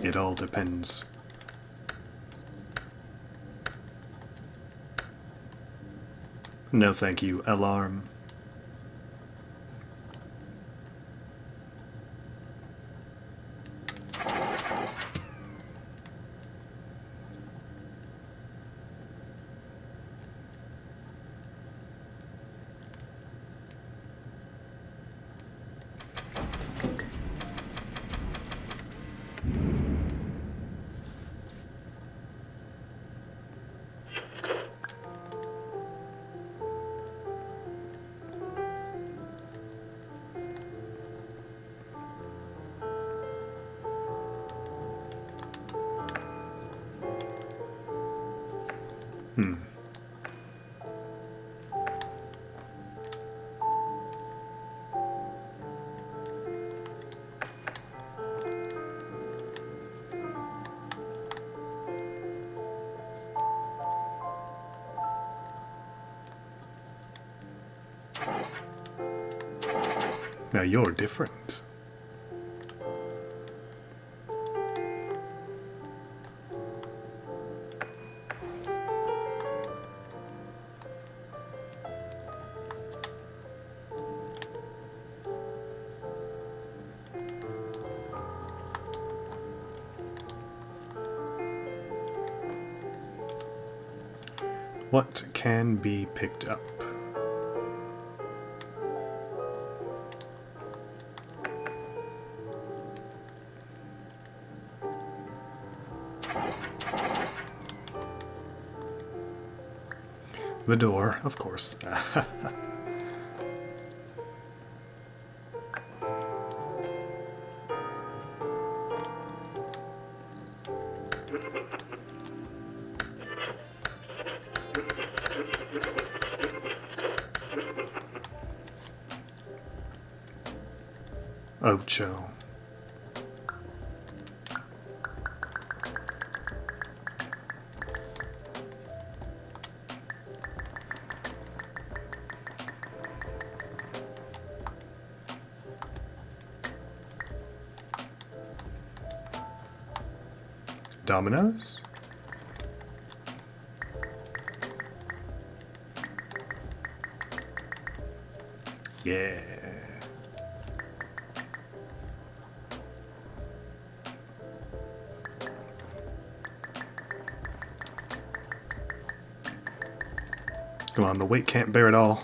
It all depends. No thank you, alarm. Now you're different. What can be picked up? The door, of course. Ocho. Dominoes? Yeah. Come on, the weight can't bear it all.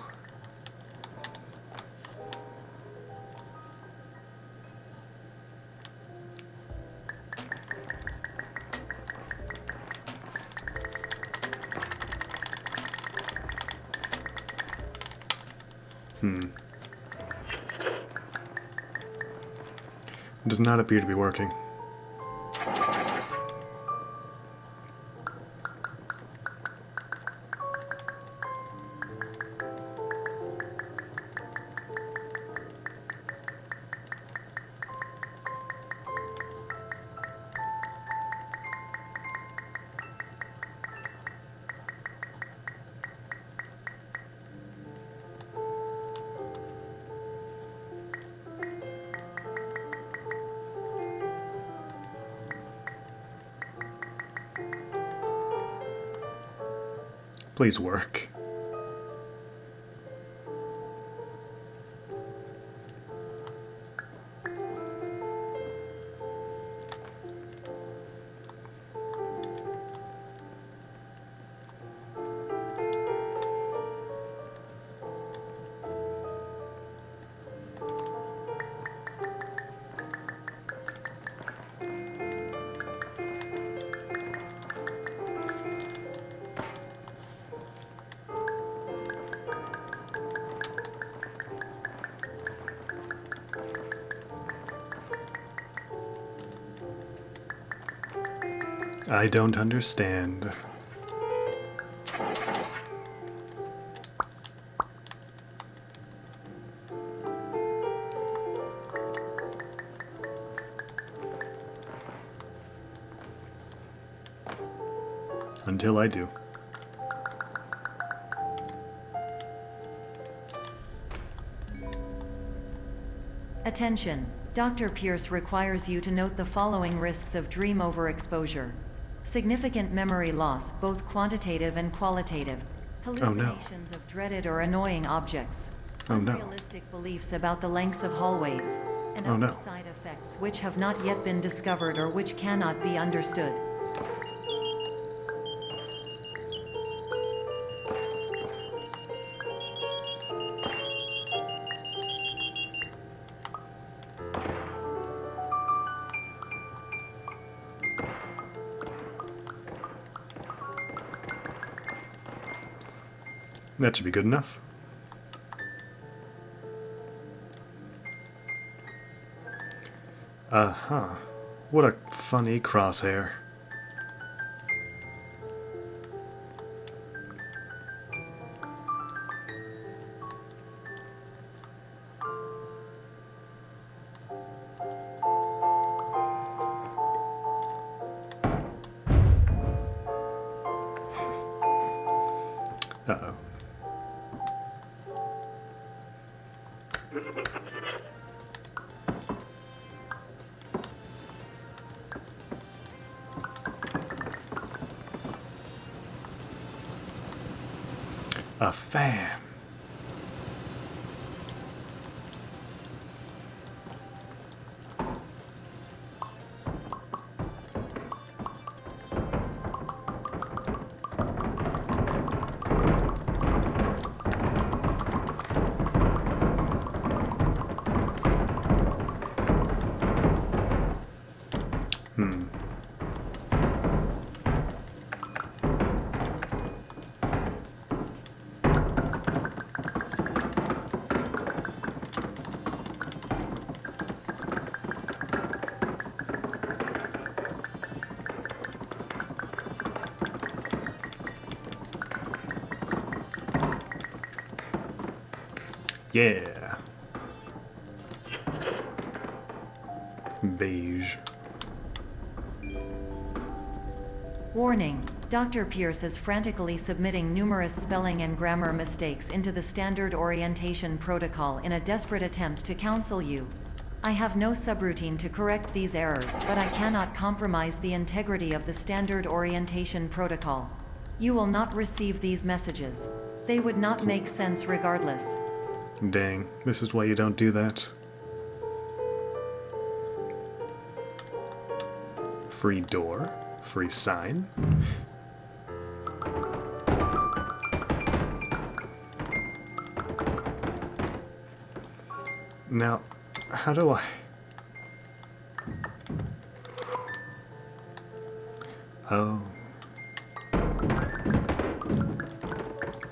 It does not appear to be working. Please work. I don't understand. Until I do. Attention. Dr. Pierce requires you to note the following risks of dream overexposure. Significant memory loss, both quantitative and qualitative. Oh no. Hallucinations of dreaded or annoying objects. Oh no. Unrealistic beliefs about the lengths of hallways. And Oh no. other side effects which have not yet been discovered or which cannot be understood. That should be good enough. Uh-huh. What a funny crosshair. Uh-oh. A fan. Yeah. Beige. Warning. Dr. Pierce is frantically submitting numerous spelling and grammar mistakes into the standard orientation protocol in a desperate attempt to counsel you. I have no subroutine to correct these errors, but I cannot compromise the integrity of the standard orientation protocol. You will not receive these messages. They would not make sense regardless. Dang, this is why you don't do that. Free door, free sign. Now, how do I... Oh.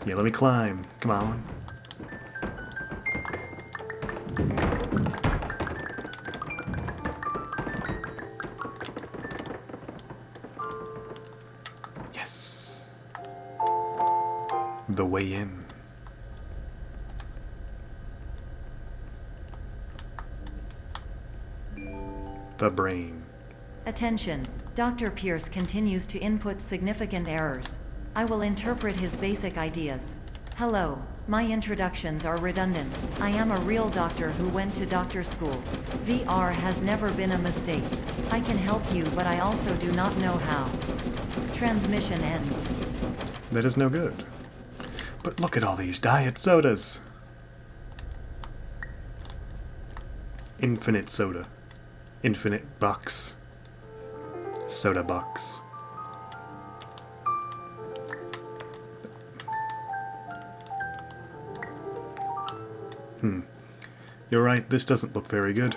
Yeah, let me climb. Come on. Yes. The way in. The brain. Attention. Dr. Pierce continues to input significant errors. I will interpret his basic ideas. Hello. My introductions are redundant. I am a real doctor who went to doctor school. VR has never been a mistake. I can help you, but I also do not know how. Transmission ends. That is no good. But look at all these diet sodas. Infinite soda. Infinite box. Soda box. You're right, this doesn't look very good.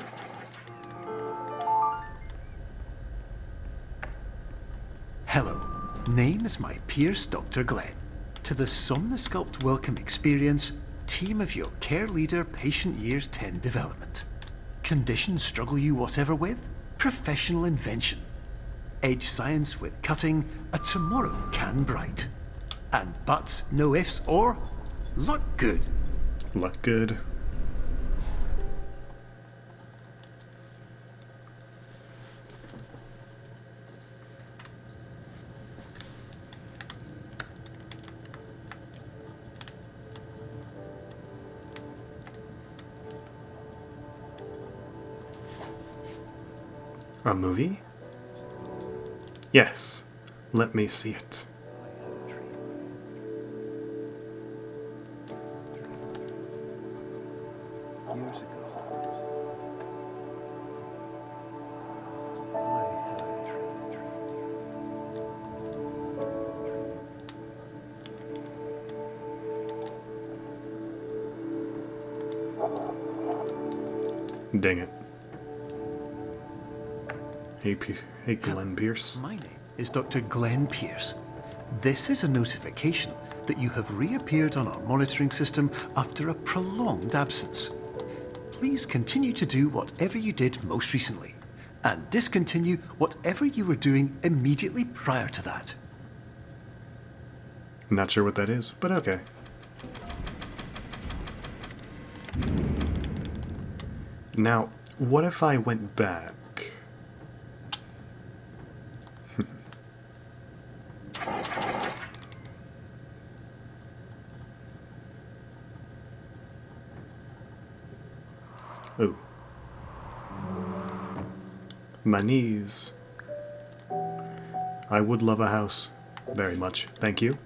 Hello, name is my Pierce Dr. Glenn. To the Somnosculpt Welcome Experience, team of your care leader patient years 10 development. Conditions struggle you whatever with? Professional invention. Edge science with cutting, a tomorrow can bright. And buts, no ifs or, luck good. Luck good. A movie? Yes. Let me see it. Years ago, I had a dream. Dang it. Hey, Glenn Pierce. My name is Dr. Glenn Pierce. This is a notification that you have reappeared on our monitoring system after a prolonged absence. Please continue to do whatever you did most recently, and discontinue whatever you were doing immediately prior to that. Not sure what that is, but okay. Now, what if I went back? Ooh. My knees. I would love a house. Very much. Thank you.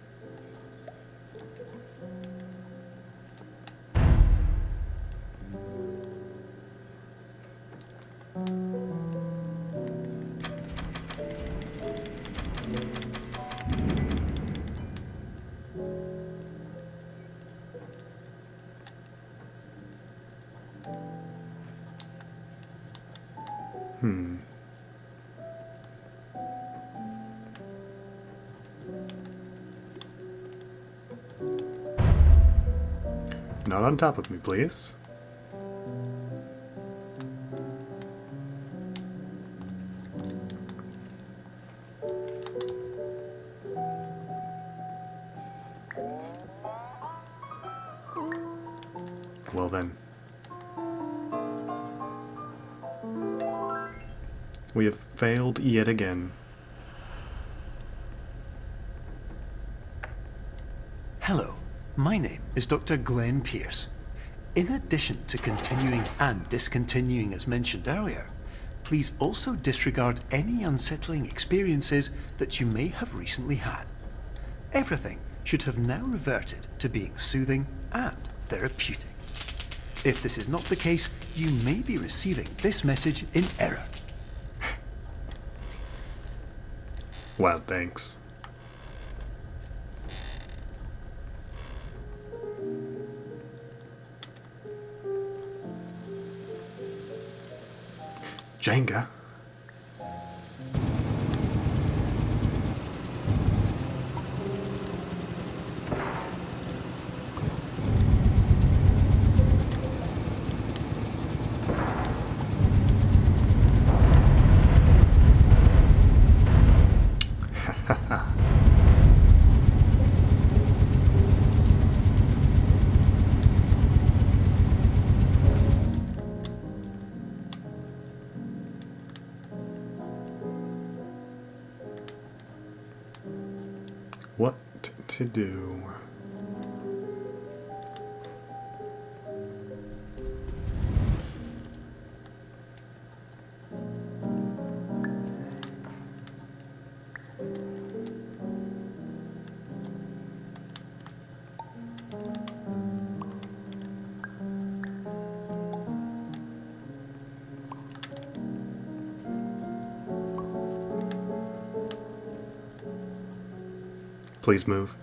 Not on top of me, please. Well then. We have failed yet again. Hello, my name is Dr. Glenn Pierce. In addition to continuing and discontinuing as mentioned earlier, please also disregard any unsettling experiences that you may have recently had. Everything should have now reverted to being soothing and therapeutic. If this is not the case, you may be receiving this message in error. Wow, thanks. Jenga? What to do? Please move.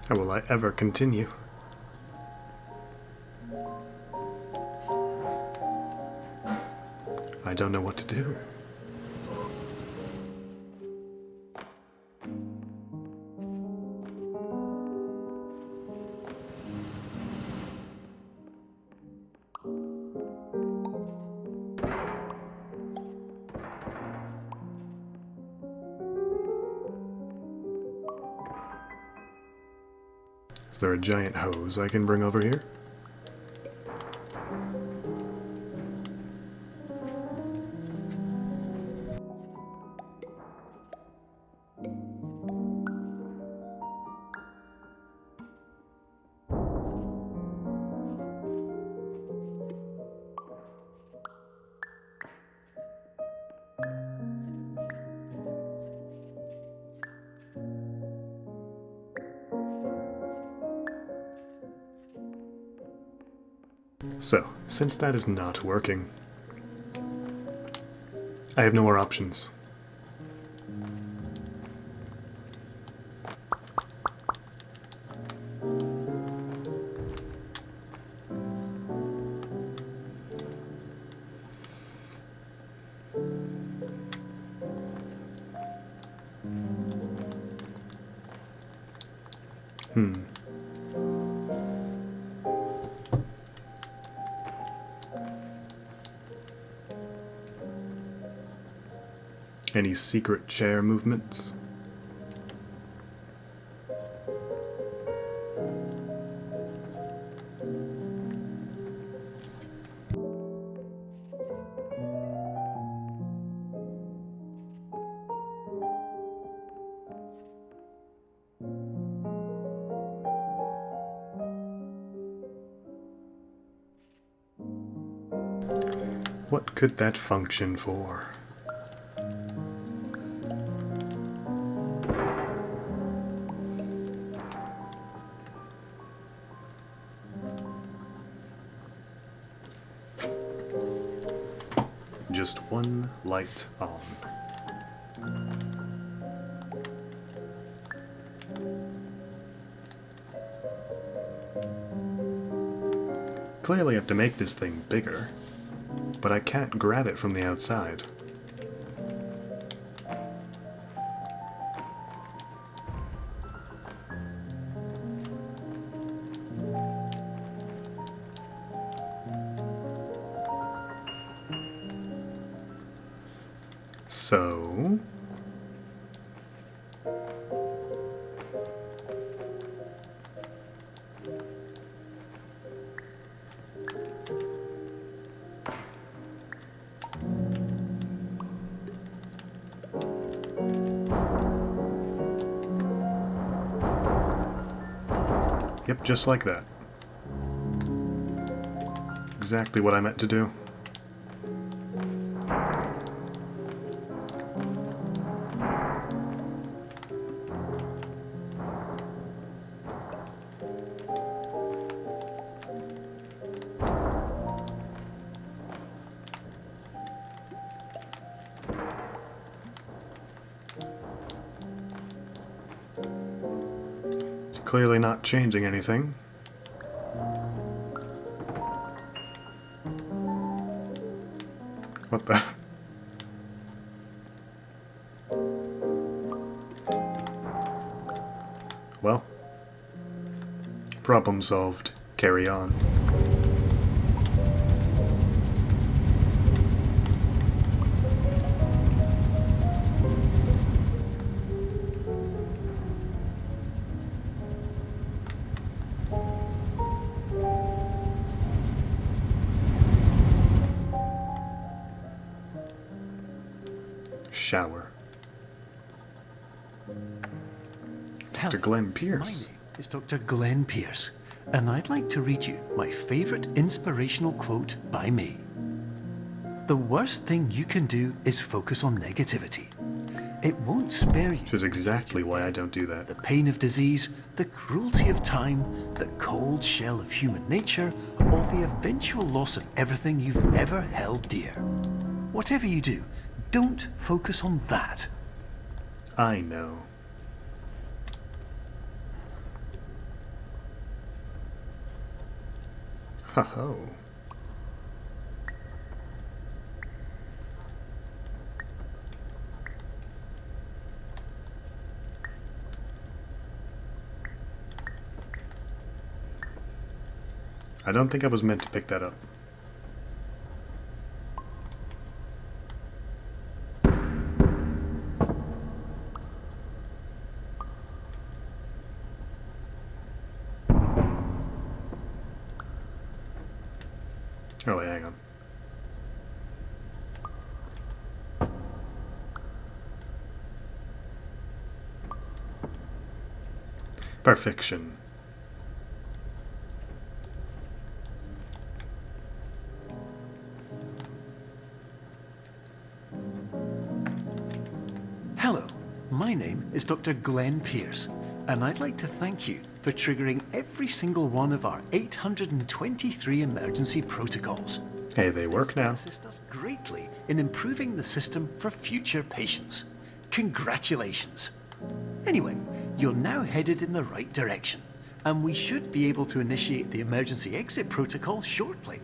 How will I ever continue? I don't know what to do. Is there a giant hose I can bring over here? So, since that is not working, I have no more options. Any secret chair movements? What could that function for? Just one light on. Clearly I have to make this thing bigger, but I can't grab it from the outside. So... Yep, just like that. Exactly what I meant to do. It's clearly not changing anything. What the? Well, problem solved. Carry on. Shower. Dr. Glenn Pierce. My name is Dr. Glenn Pierce, and I'd like to read you my favorite inspirational quote by me. The worst thing you can do is focus on negativity. It won't spare you. Which is exactly why I don't do that. The pain of disease, the cruelty of time, the cold shell of human nature, or the eventual loss of everything you've ever held dear. Whatever you do, don't focus on that. I know. Ho-ho. I don't think I was meant to pick that up. Oh, wait, hang on. Perfection. Hello, my name is Dr. Glenn Pierce, And I'd like to thank you for triggering every single one of our 823 emergency protocols. Hey, they work now. Assist us greatly in improving the system for future patients. Congratulations. Anyway, you're now headed in the right direction, and we should be able to initiate the emergency exit protocol shortly.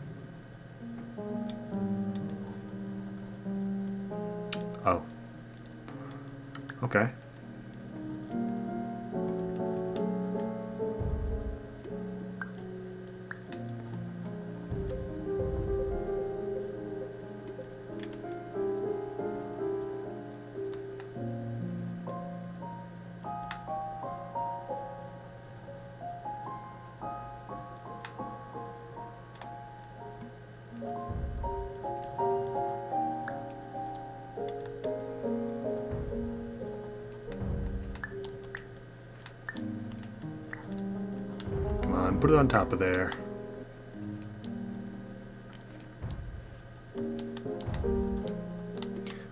Oh. Okay. Come on, put it on top of there.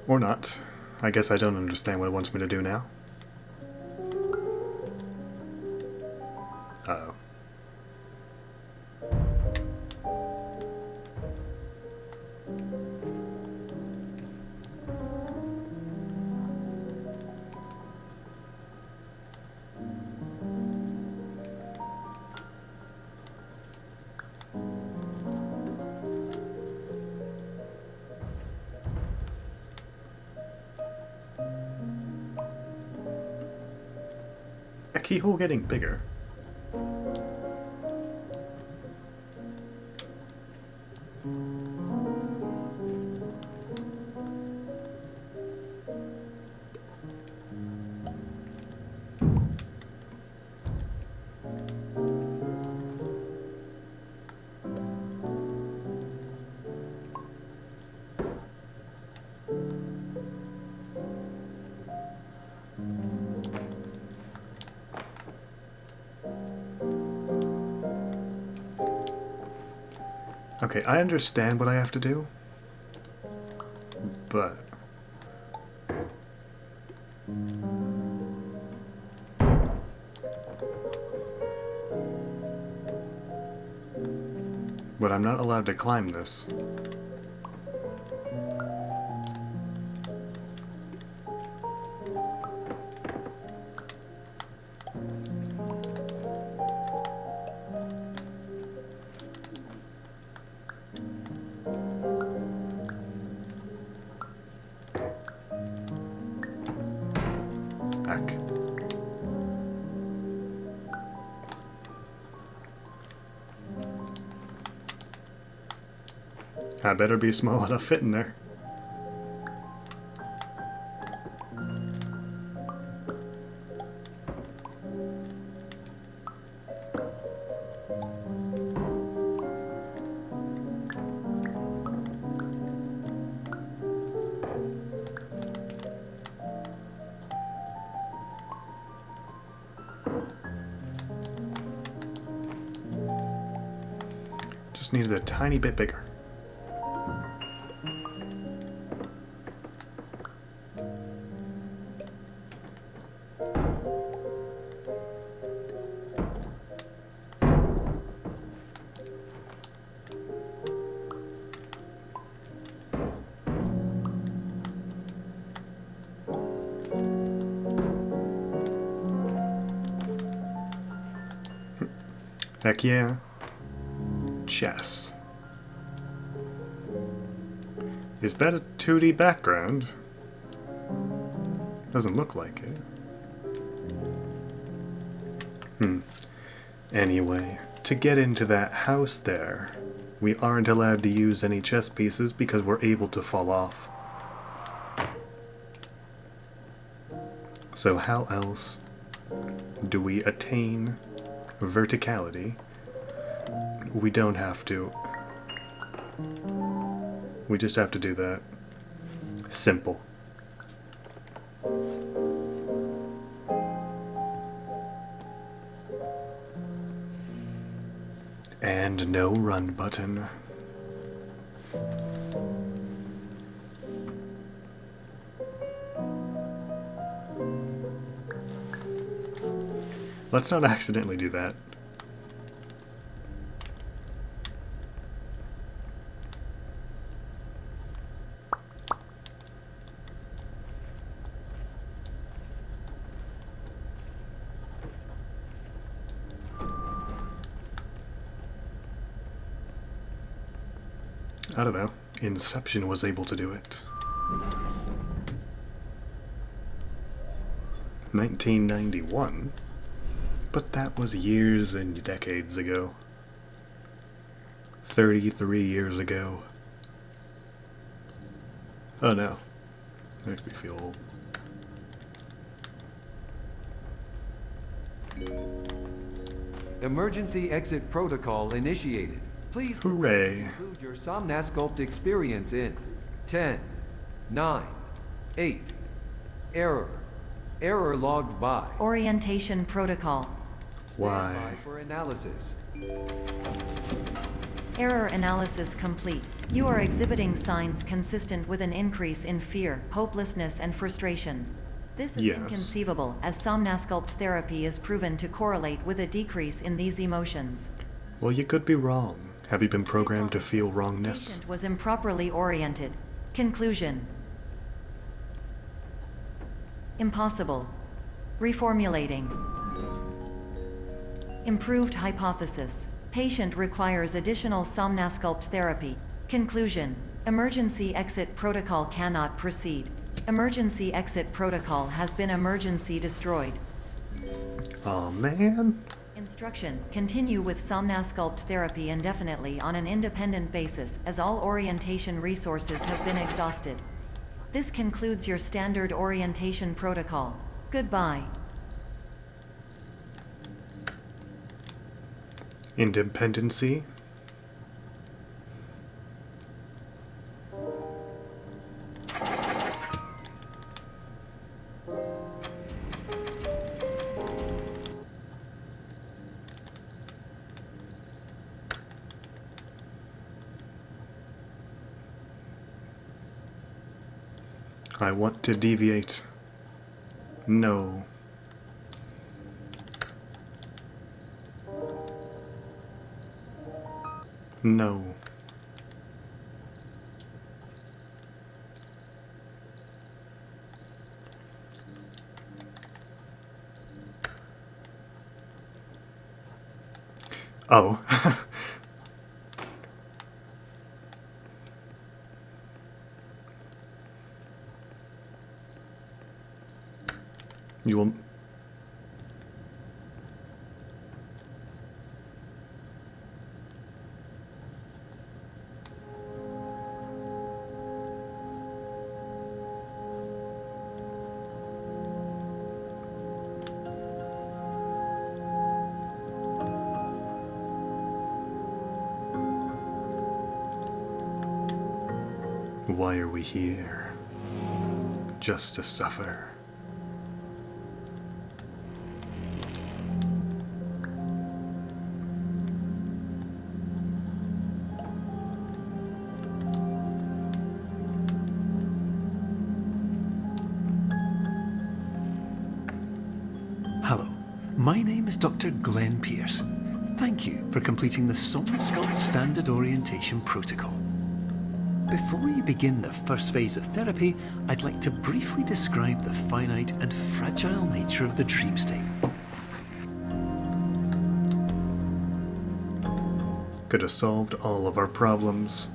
Or not. I guess I don't understand what it wants me to do now. Uh-oh. A keyhole getting bigger. Okay, I understand what I have to do, but I'm not allowed to climb this. Heck. I better be small enough to fit in there. Just needed a tiny bit bigger. Heck yeah. Chess. Is that a 2D background? Doesn't look like it. Anyway, to get into that house there, we aren't allowed to use any chess pieces because we're able to fall off. So how else do we attain verticality? We don't have to. We just have to do that. Simple. And no run button. Let's not accidentally do that. I don't know. Inception was able to do it. 1991? But that was years and decades ago. 33 years ago. Oh no. Makes me feel old. Emergency exit protocol initiated. Please Hooray. include your Somnasculpt experience in 10, 9, 8. Error. Error logged by. Orientation protocol. Stand Why? by for analysis. Error analysis complete. You are exhibiting signs consistent with an increase in fear, hopelessness, and frustration. This is Yes. inconceivable, as Somnasculpt therapy is proven to correlate with a decrease in these emotions. Well, you could be wrong. Have you been programmed to feel wrongness? Patient was improperly oriented. Conclusion. Impossible. Reformulating. Improved hypothesis. Patient requires additional Somnasculpt therapy. Conclusion. Emergency exit protocol cannot proceed. Emergency exit protocol has been emergency destroyed. Aw, man. Instruction. Continue with Somnasculpt therapy indefinitely on an independent basis, as all orientation resources have been exhausted. This concludes your standard orientation protocol. Goodbye. Independency? I want to deviate. No. No. Oh. You will... Why are we here? Just to suffer. Hello, my name is Dr. Glenn Pierce. Thank you for completing the Somnasculpt Standard Orientation Protocol. Before you begin the first phase of therapy, I'd like to briefly describe the finite and fragile nature of the dream state. Could have solved all of our problems.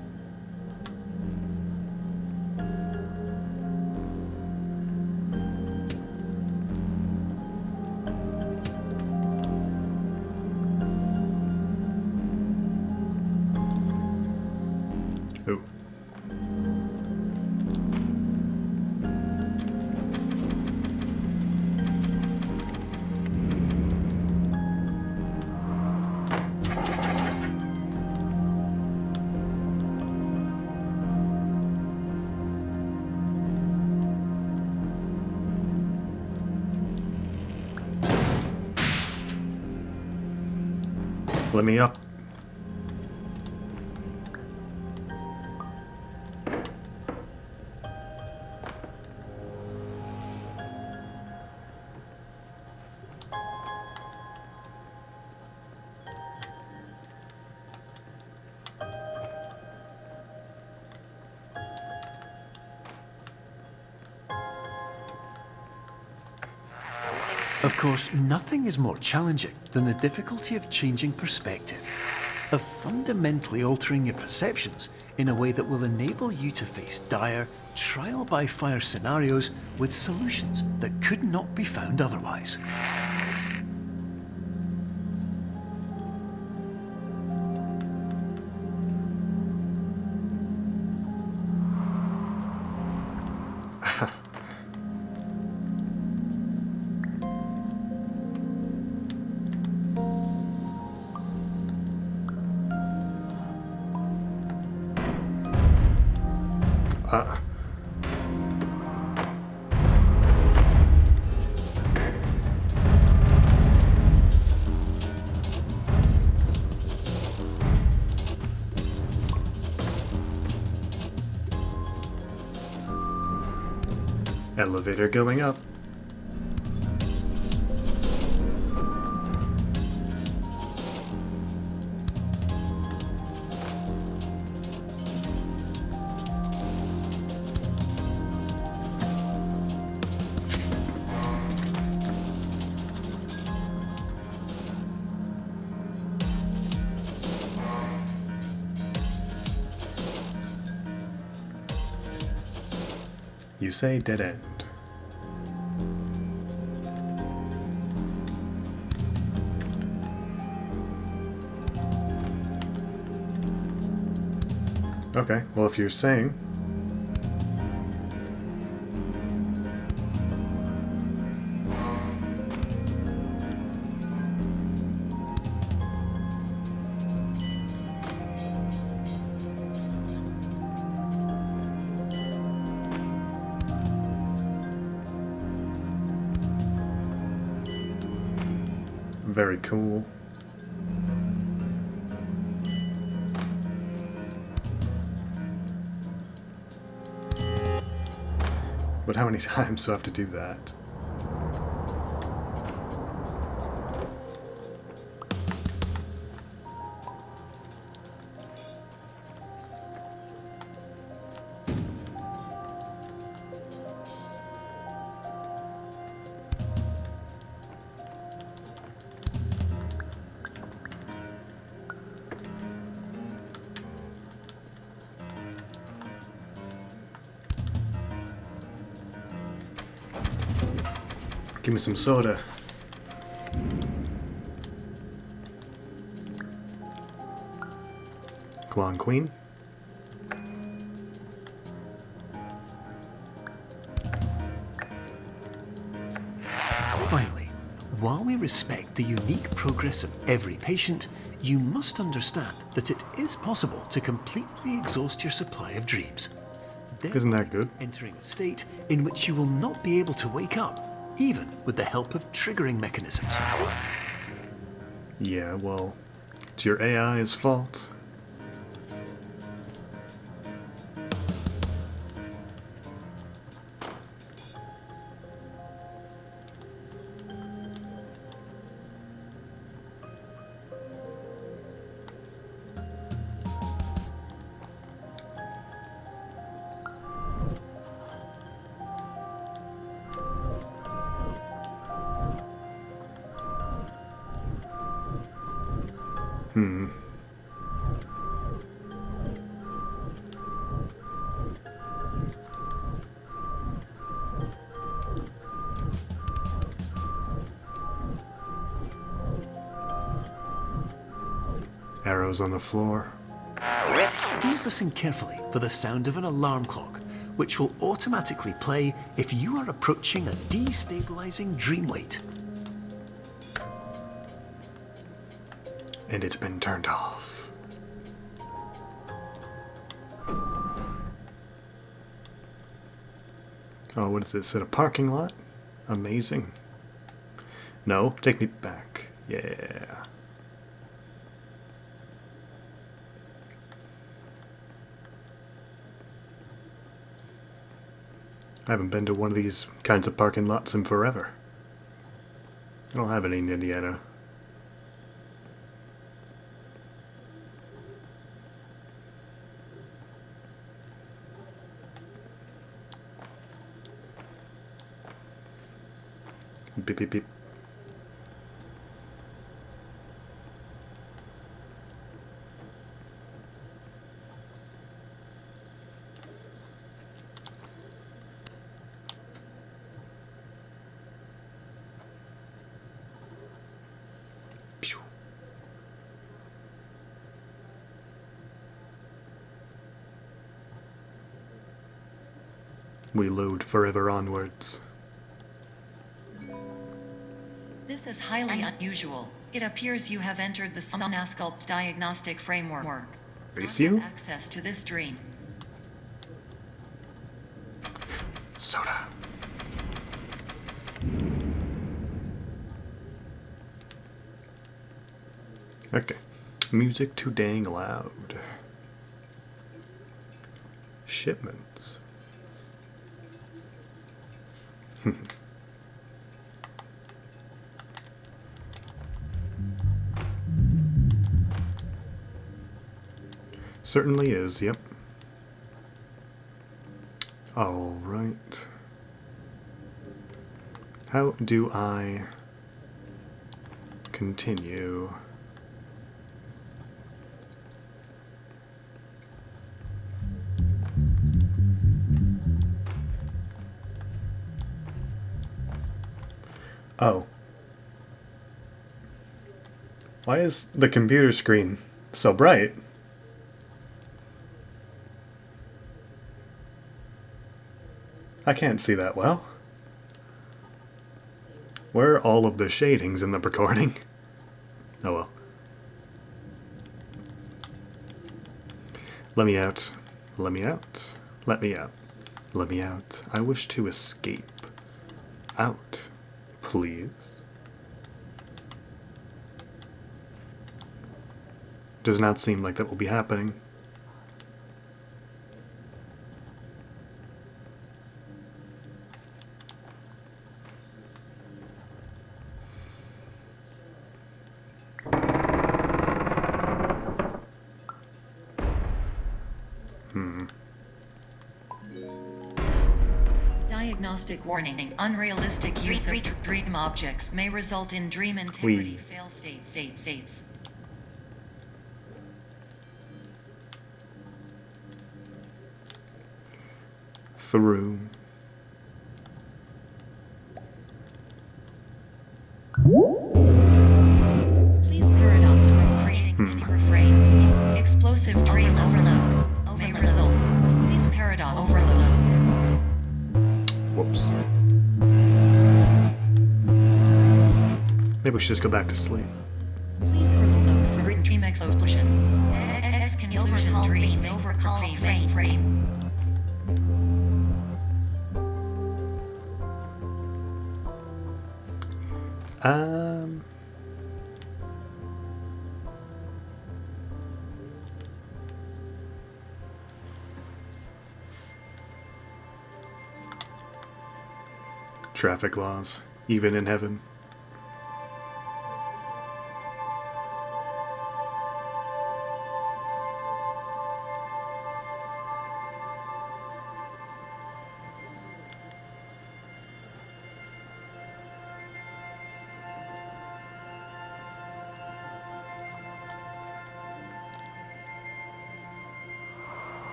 Ooh. Let me up. Of course, nothing is more challenging than the difficulty of changing perspective, of fundamentally altering your perceptions in a way that will enable you to face dire, trial-by-fire scenarios with solutions that could not be found otherwise. Uh, Elevator going up. You say dead end. Okay, well, if you're saying. Very cool. But how many times do I have to do that? Give me some soda. Come on, Queen. Finally, while we respect the unique progress of every patient, you must understand that it is possible to completely exhaust your supply of dreams. Isn't that good? Entering a state in which you will not be able to wake up, even with the help of triggering mechanisms. Yeah, well, it's your AI's fault. Arrows on the floor. Please listen carefully for the sound of an alarm clock, which will automatically play if you are approaching a destabilizing dream weight. And it's been turned off. Oh, what is this? At a parking lot? Amazing. No, take me back. Yeah. I haven't been to one of these kinds of parking lots in forever. I don't have any in Indiana. Beep, beep, beep. we load forever onwards. This is highly unusual. It appears you have entered the Somnasculpt diagnostic framework. Race I have you? access to this dream. Soda. Okay. Music too dang loud. Shipments. Certainly is, yep. Alright. How do I continue? Oh. Why is the computer screen so bright? I can't see that well. Where are all of the shadings in the recording? Oh well. Let me out. Let me out. Let me out. Let me out. I wish to escape. Out. Please. Does not seem like that will be happening. Diagnostic warning. Unrealistic use of dream objects may result in dream integrity fail states. Through. Please paradox from creating many refrains. Explosive dream overload may result. Please paradox overload. Whoops. Maybe we should just go back to sleep. Please overload for dream explosion. Conclusion dream overcall frame. Traffic laws, even in heaven.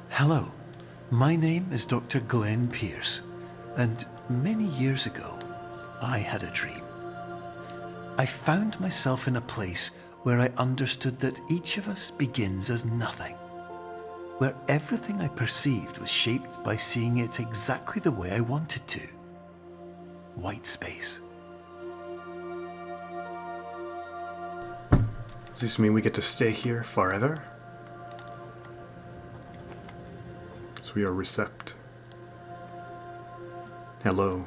Hello, my name is Dr. Glenn Pierce, and many years ago, I had a dream. I found myself in a place where I understood that each of us begins as nothing, where everything I perceived was shaped by seeing it exactly the way I wanted to. White space. Does this mean we get to stay here forever? So we are recept. Hello.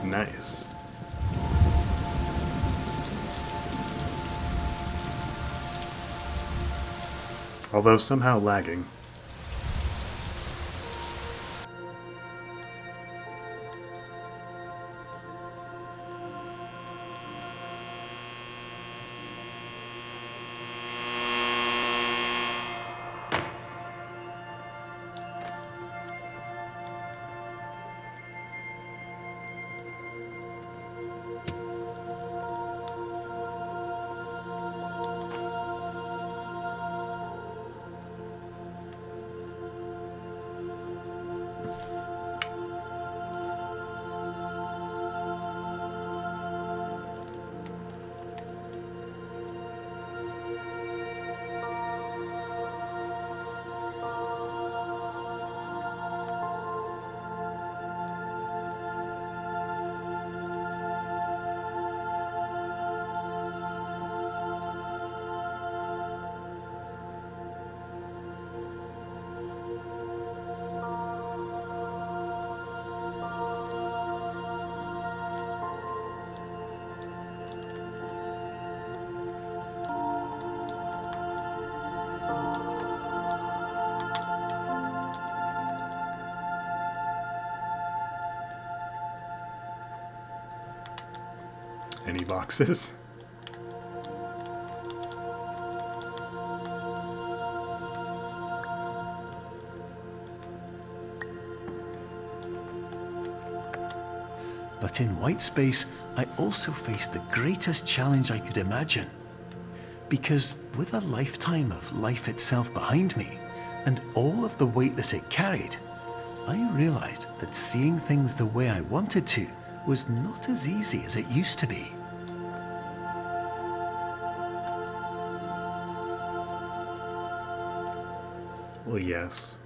Nice. Although somehow lagging. TV boxes. But in white space, I also faced the greatest challenge I could imagine. Because with a lifetime of life itself behind me, and all of the weight that it carried, I realized that seeing things the way I wanted to was not as easy as it used to be. Well, yes.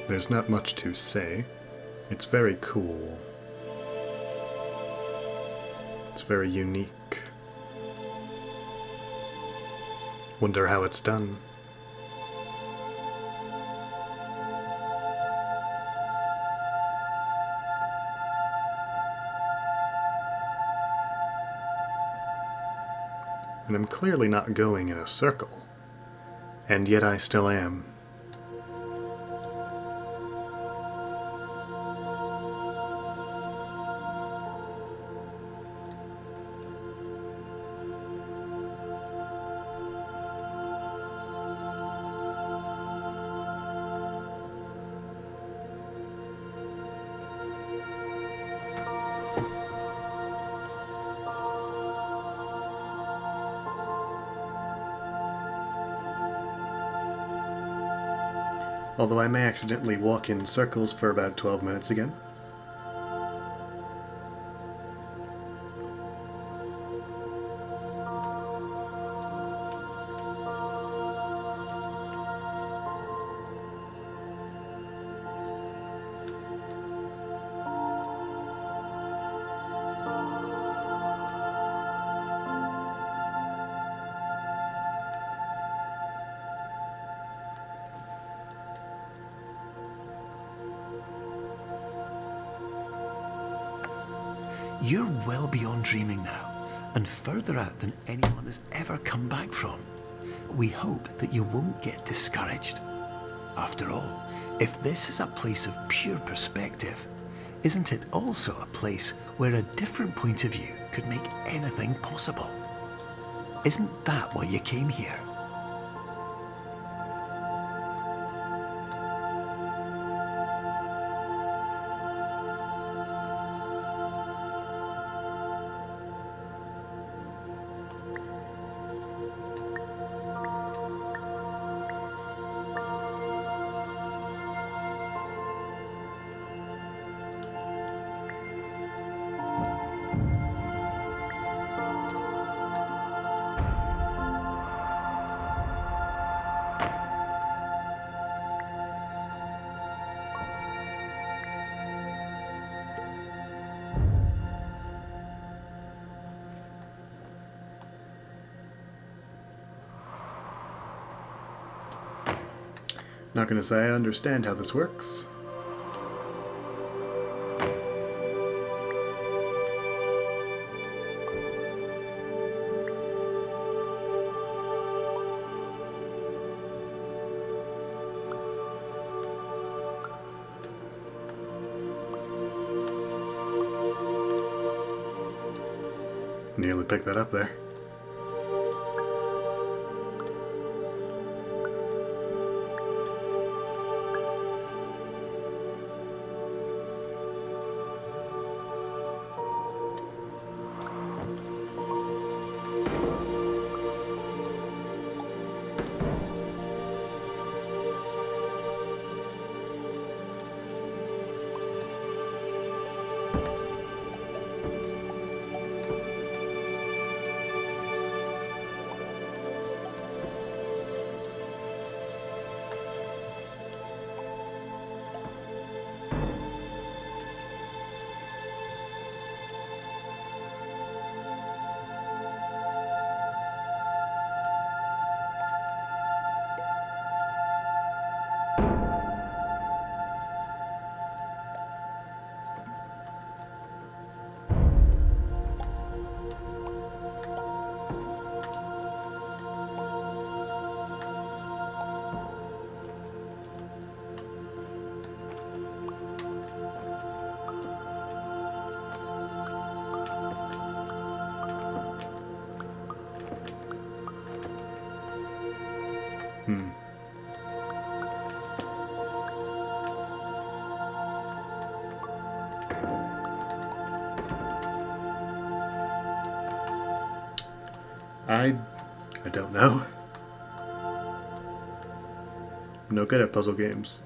There's not much to say. It's very cool. It's very unique. Wonder how it's done. And I'm clearly not going in a circle. And yet I still am. Although I may accidentally walk in circles for about 12 minutes again. You're well beyond dreaming now, and further out than anyone has ever come back from. We hope that you won't get discouraged. After all, if this is a place of pure perspective, isn't it also a place where a different point of view could make anything possible? Isn't that why you came here? Not gonna say I understand how this works. Nearly picked that up there. I don't know. I'm no good at puzzle games.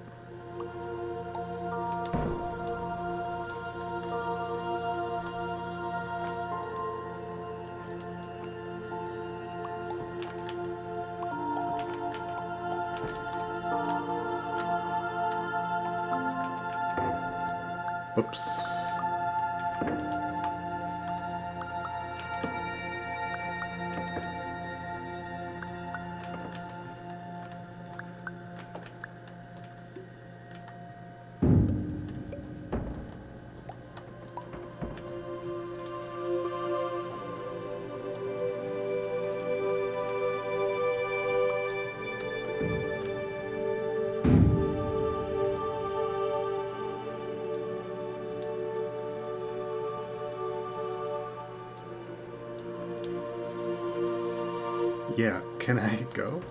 Whoops. Yeah, can I go?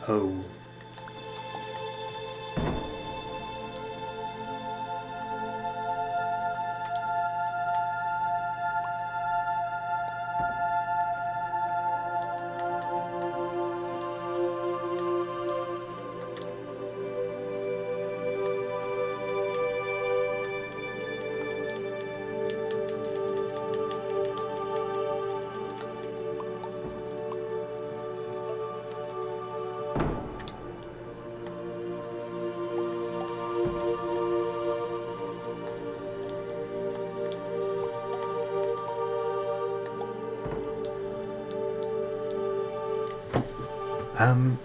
Oh. Um,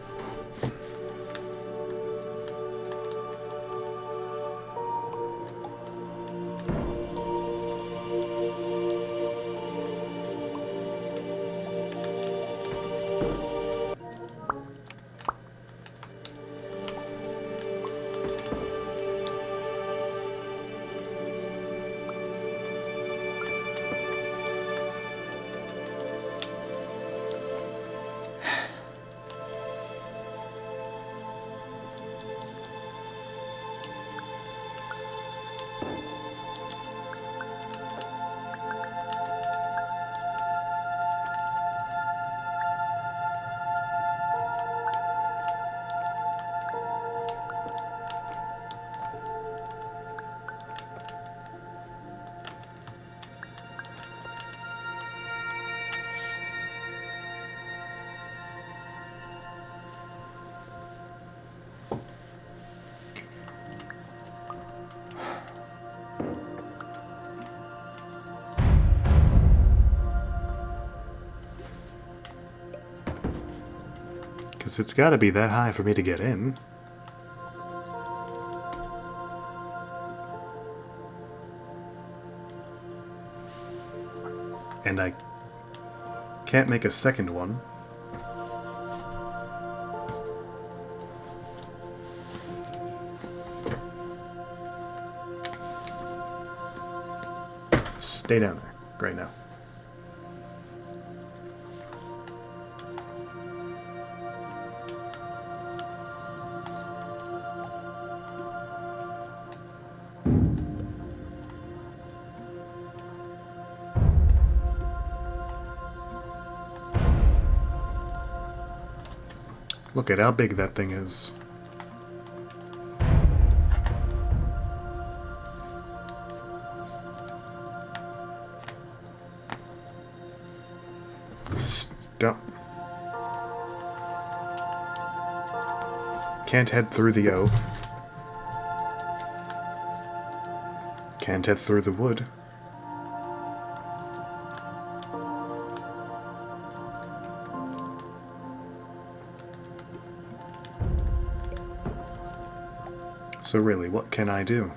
Because it's gotta be that high for me to get in. And I can't make a second one. Stay down there. Great now. Look at how big that thing is. Stop. Can't head through the O. Can't head through the wood. So really, what can I do?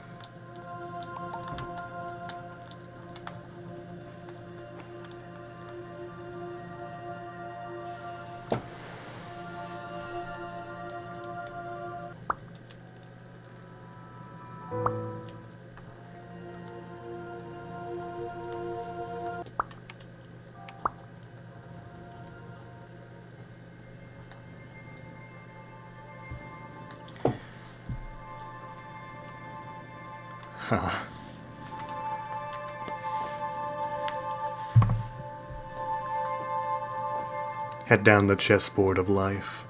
Huh. Head down the chessboard of life.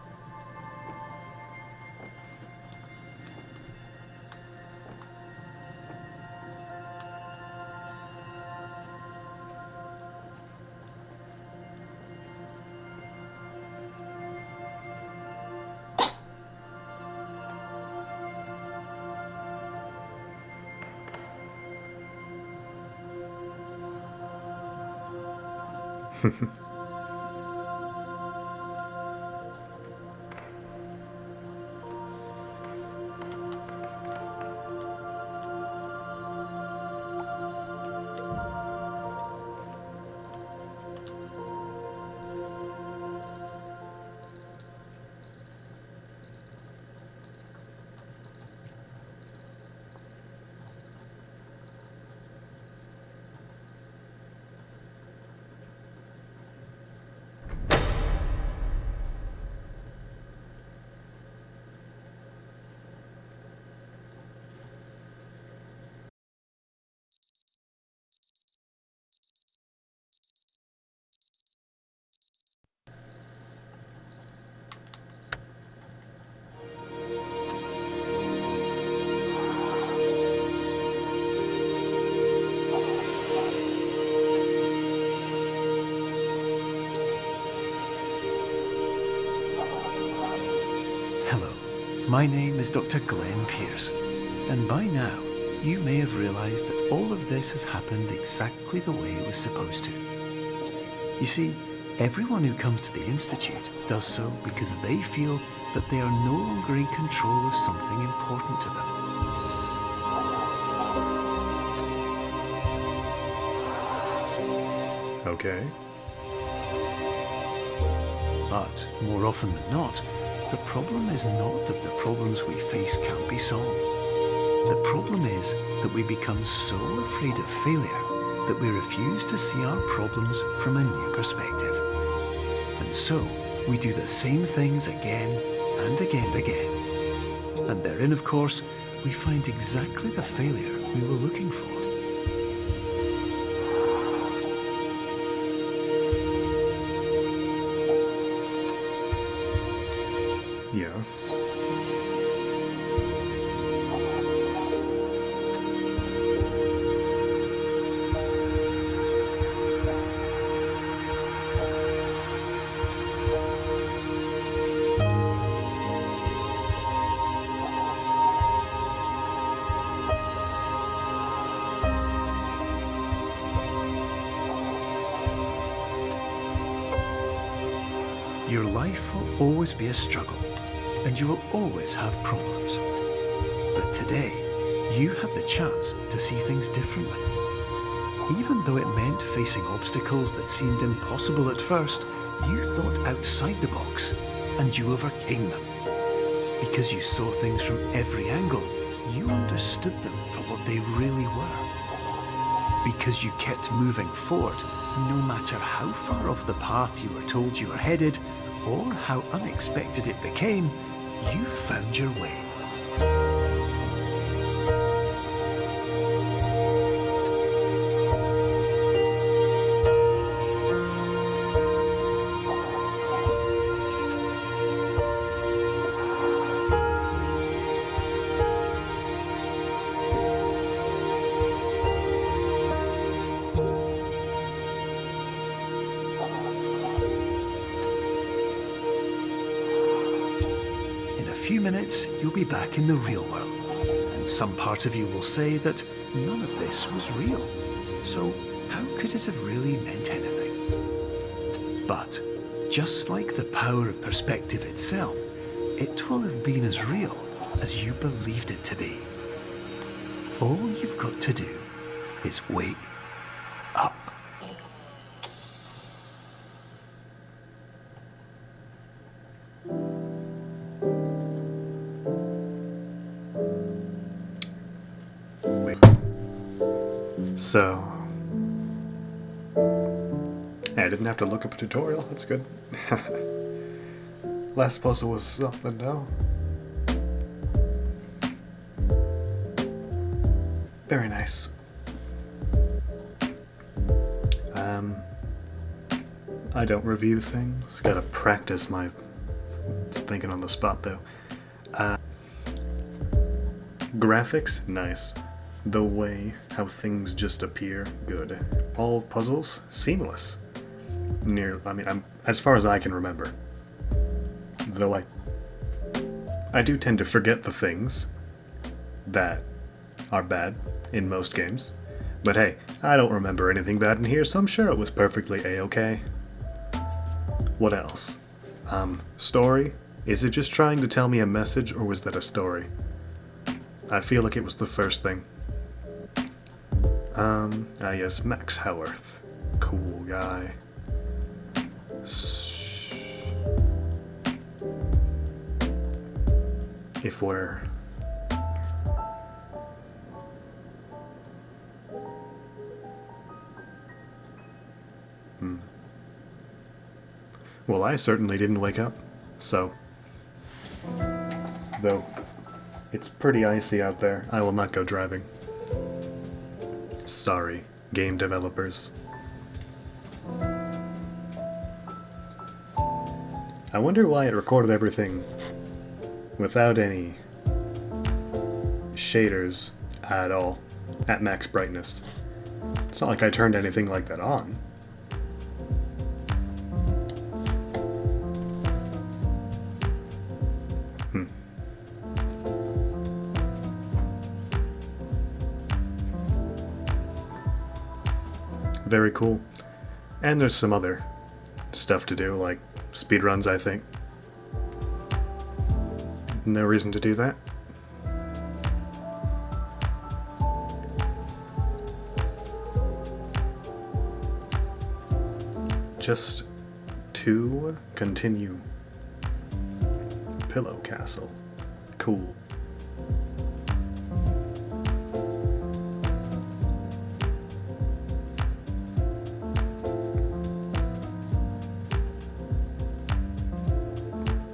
Hello, my name is Dr. Glenn Pierce, and by now you may have realized that all of this has happened exactly the way it was supposed to. You see, everyone who comes to the Institute does so because they feel that they are no longer in control of something important to them. Okay. But more often than not, the problem is not that the problems we face can't be solved. The problem is that we become so afraid of failure that we refuse to see our problems from a new perspective. And so, we do the same things again and again and again. And therein, of course, we find exactly the failure we were looking for. Yes. Your life will always be a struggle, and you will always have problems. But today, you had the chance to see things differently. Even though it meant facing obstacles that seemed impossible at first, you thought outside the box, and you overcame them. Because you saw things from every angle, you understood them for what they really were. Because you kept moving forward, no matter how far off the path you were told you were headed, or how unexpected it became, you found your way. In a few minutes, you'll be back in the real world, and some part of you will say that none of this was real. So how could it have really meant anything? But just like the power of perspective itself, it will have been as real as you believed it to be. All you've got to do is wake up. So, I didn't have to look up a tutorial. That's good. Last puzzle was something, no? Very nice. I don't review things. Gotta practice my thinking on the spot, though. Graphics, nice. The way how things just appear, good. All puzzles, seamless. I'm as far as I can remember. Though I do tend to forget the things that are bad in most games. But hey, I don't remember anything bad in here, so I'm sure it was perfectly a-okay. What else? Story? Is it just trying to tell me a message, or was that a story? I feel like it was the first thing. Yes, Max Howarth. Cool guy. If we're... Well, I certainly didn't wake up, so... Though, it's pretty icy out there, I will not go driving. Sorry, game developers. I wonder why it recorded everything without any shaders at all at max brightness. It's not like I turned anything like that on. Very cool. And there's some other stuff to do, like speedruns, I think. No reason to do that. Just to continue. Pillow Castle. Cool.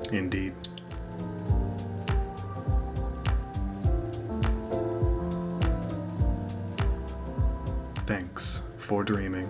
Indeed. Thanks for dreaming.